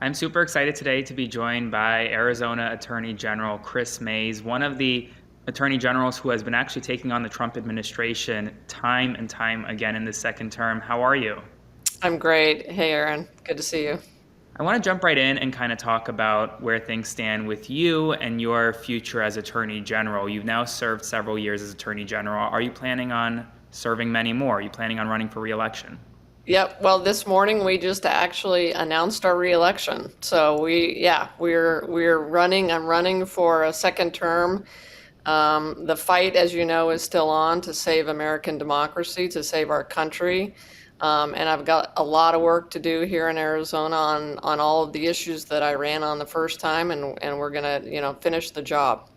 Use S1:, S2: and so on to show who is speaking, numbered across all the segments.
S1: I'm super excited today to be joined by Arizona Attorney General Kris Mayes, one of the attorney generals who has been actually taking on the Trump administration time and time again in this second term. How are you?
S2: I'm great. Hey, Aaron. Good to see you.
S1: I want to jump right in and kind of talk about where things stand with you and your future as Attorney General. You've now served several years as Attorney General. Are you planning on serving many more? Are you planning on running for re-election?
S2: Yep. Well, this morning we just actually announced our reelection. So we're running. I'm running for a second term. The fight, as you know, is still on to save American democracy, to save our country. And I've got a lot of work to do here in Arizona on all of the issues that I ran on the first time, and we're gonna, finish the job.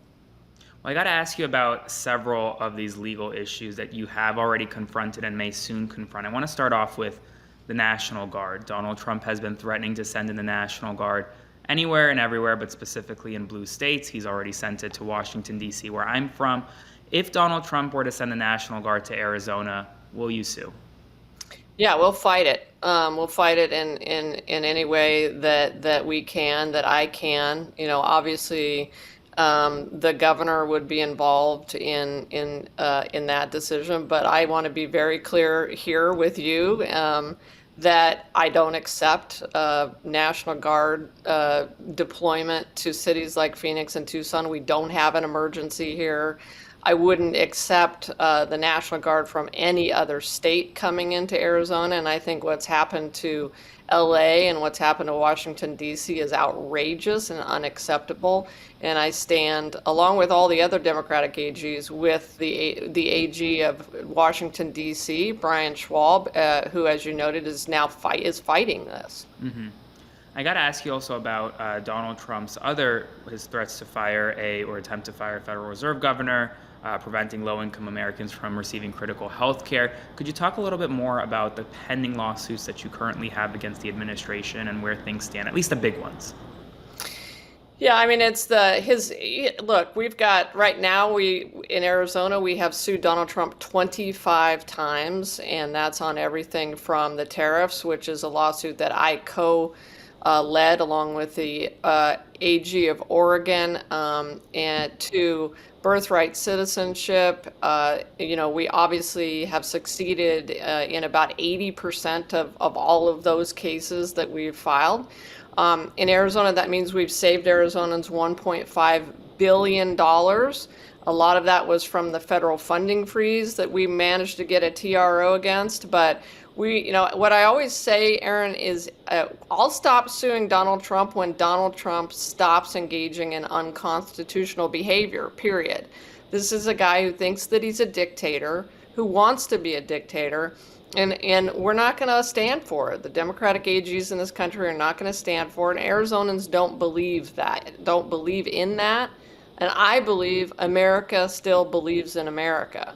S1: Well, I got to ask you about several of these legal issues that you have already confronted and may soon confront. I want to start off with the National Guard. Donald Trump has been threatening to send in the National Guard anywhere and everywhere, but specifically in blue states. He's already sent it to Washington, D.C., where I'm from. If Donald Trump were to send the National Guard to Arizona, will you sue?
S2: Yeah, we'll fight it. We'll fight it in any way that we can, that I can. Obviously, the governor would be involved in that decision. But I want to be very clear here with you that I don't accept National Guard deployment to cities like Phoenix and Tucson. We don't have an emergency here. I wouldn't accept the National Guard from any other state coming into Arizona. And I think what's happened to LA and what's happened to Washington, D.C. is outrageous and unacceptable. And I stand, along with all the other Democratic AGs, with the AG of Washington, D.C., Brian Schwab, who, as you noted, is fighting this.
S1: I got to ask you also about Donald Trump's his threats to fire or attempt to fire a Federal Reserve governor, preventing low-income Americans from receiving critical health care. Could you talk a little bit more about the pending lawsuits that you currently have against the administration and where things stand, at least the big ones?
S2: Yeah, I mean, look, we've got right now, in Arizona, we have sued Donald Trump 25 times, and that's on everything from the tariffs, which is a lawsuit that I led along with the AG of Oregon, and to birthright citizenship. We obviously have succeeded in about 80% of all of those cases that we've filed. In Arizona, that means we've saved Arizonans $1.5 billion. A lot of that was from the federal funding freeze that we managed to get a TRO against. But what I always say, Aaron, is I'll stop suing Donald Trump when Donald Trump stops engaging in unconstitutional behavior, period. This is a guy who thinks that he's a dictator, who wants to be a dictator, and we're not going to stand for it. The Democratic AGs in this country are not going to stand for it. And Arizonans don't believe in that. And I believe America still believes in America.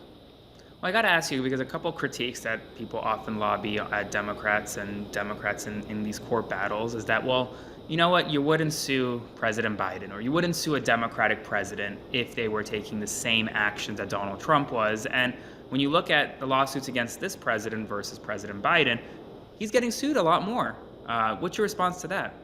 S1: Well, I got to ask you because a couple critiques that people often lobby at Democrats in these court battles is that, well, you know what, you wouldn't sue President Biden or you wouldn't sue a Democratic president if they were taking the same actions that Donald Trump was. And when you look at the lawsuits against this president versus President Biden, he's getting sued a lot more. What's your response to that?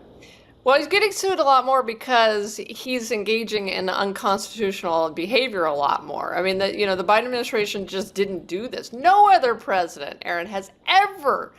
S2: Well, he's getting sued a lot more because he's engaging in unconstitutional behavior a lot more. I mean, the Biden administration just didn't do this. No other president, Aaron, has ever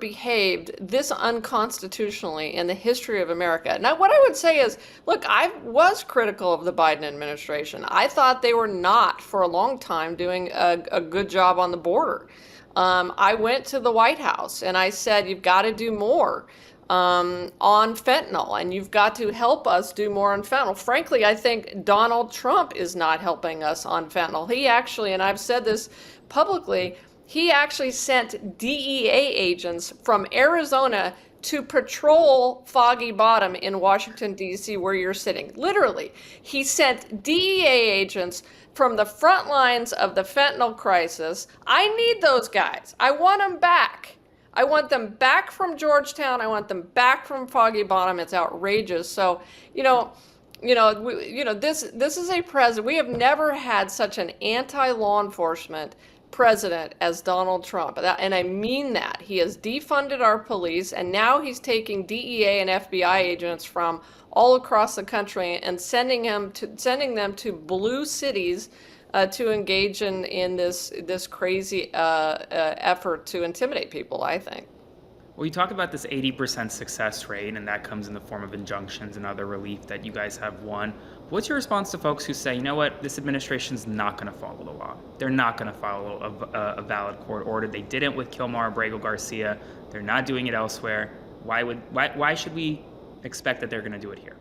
S2: behaved this unconstitutionally in the history of America. Now, what I would say is, look, I was critical of the Biden administration. I thought they were not, for a long time, doing a good job on the border. I went to the White House and I said, you've got to do more on fentanyl, and you've got to help us do more on fentanyl. Frankly, I think Donald Trump is not helping us on fentanyl. He actually, and I've said this publicly, he actually sent DEA agents from Arizona to patrol Foggy Bottom in Washington, D.C., where you're sitting. Literally, he sent DEA agents from the front lines of the fentanyl crisis. I need those guys. I want them back. I want them back from Georgetown. I want them back from Foggy Bottom. It's outrageous. So, this is a president. We have never had such an anti-law enforcement, president as Donald Trump. And I mean that. He has defunded our police, and now he's taking DEA and FBI agents from all across the country and sending them to blue cities to engage in this crazy effort to intimidate people, I think.
S1: Well, you talk about this 80% success rate, and that comes in the form of injunctions and other relief that you guys have won. What's your response to folks who say, you know what, this administration's not going to follow the law? They're not going to follow a valid court order. They didn't with Kilmar Abrego Garcia. They're not doing it elsewhere. Why should we expect that they're going to do it here?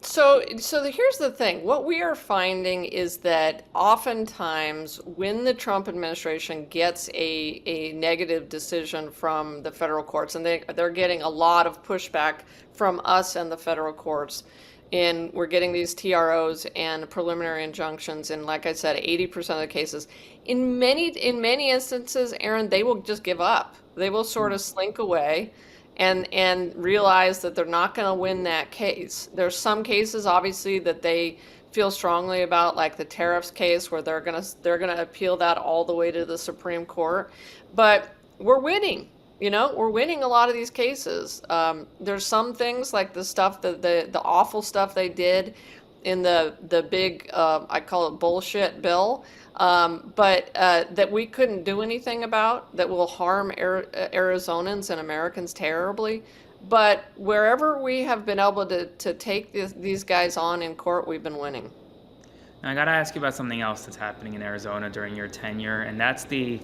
S2: So here's the thing. What we are finding is that oftentimes when the Trump administration gets a negative decision from the federal courts, and they're getting a lot of pushback from us and the federal courts, and we're getting these TROs and preliminary injunctions, and like I said, 80% of the cases. In many instances, Aaron, they will just give up. They will sort of slink away and realize that they're not going to win that case. There's some cases, obviously, that they feel strongly about, like the tariffs case, where they're gonna appeal that all the way to the Supreme Court. But we're winning. We're winning a lot of these cases. There's some things like the stuff that the awful stuff they did in the big I call it bullshit bill, but that we couldn't do anything about, that will harm Arizonans and Americans terribly. But wherever we have been able to take these guys on in court, we've been winning.
S1: Now, I got to ask you about something else that's happening in Arizona during your tenure, and that's the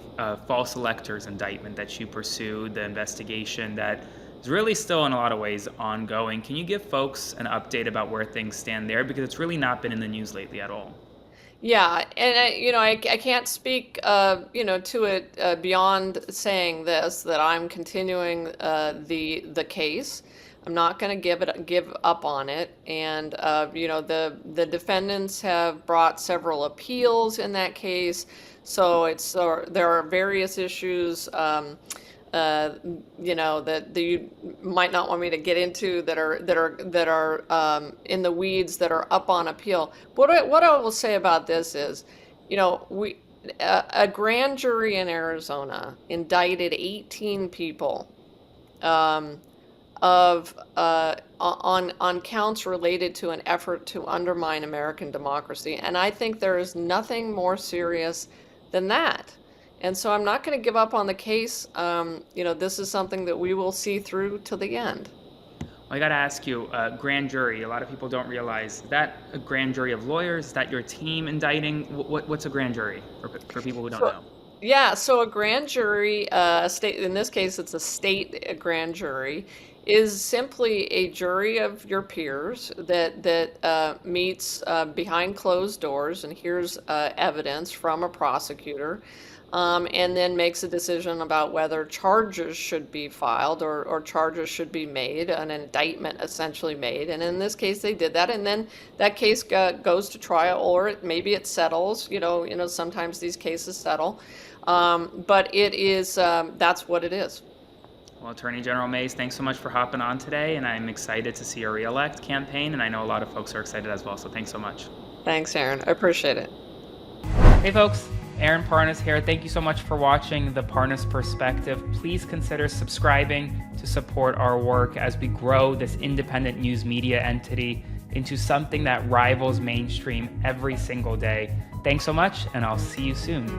S1: false electors indictment that you pursued, the investigation that is really still in a lot of ways ongoing. Can you give folks an update about where things stand there? Because it's really not been in the news lately at all.
S2: Yeah, and I can't speak to it beyond saying this, that I'm continuing the case. I'm not going to give up on it, and the defendants have brought several appeals in that case, so there are various issues that you might not want me to get into that are in the weeds, that are up on appeal. What I will say about this is, a grand jury in Arizona indicted 18 people on counts related to an effort to undermine American democracy, and I think there is nothing more serious than that. And so I'm not going to give up on the case. This is something that we will see through to the end.
S1: Well, I got to ask you, grand jury, a lot of people don't realize, is that a grand jury of lawyers? Is that your team indicting? What's a grand jury for people who don't know?
S2: Yeah, so a grand jury, in this case, it's a state grand jury, is simply a jury of your peers that meets behind closed doors and hears evidence from a prosecutor. And then makes a decision about whether charges should be filed or charges should be made, an indictment essentially made. And in this case, they did that. And then that case goes to trial, or maybe it settles. Sometimes these cases settle. But it is, that's what it is.
S1: Well, Attorney General Mayes, thanks so much for hopping on today. And I'm excited to see your re-elect campaign. And I know a lot of folks are excited as well. So thanks so much.
S2: Thanks, Aaron. I appreciate it.
S1: Hey, folks. Aaron Parnas here. Thank you so much for watching The Parnas Perspective. Please consider subscribing to support our work as we grow this independent news media entity into something that rivals mainstream every single day. Thanks so much, and I'll see you soon.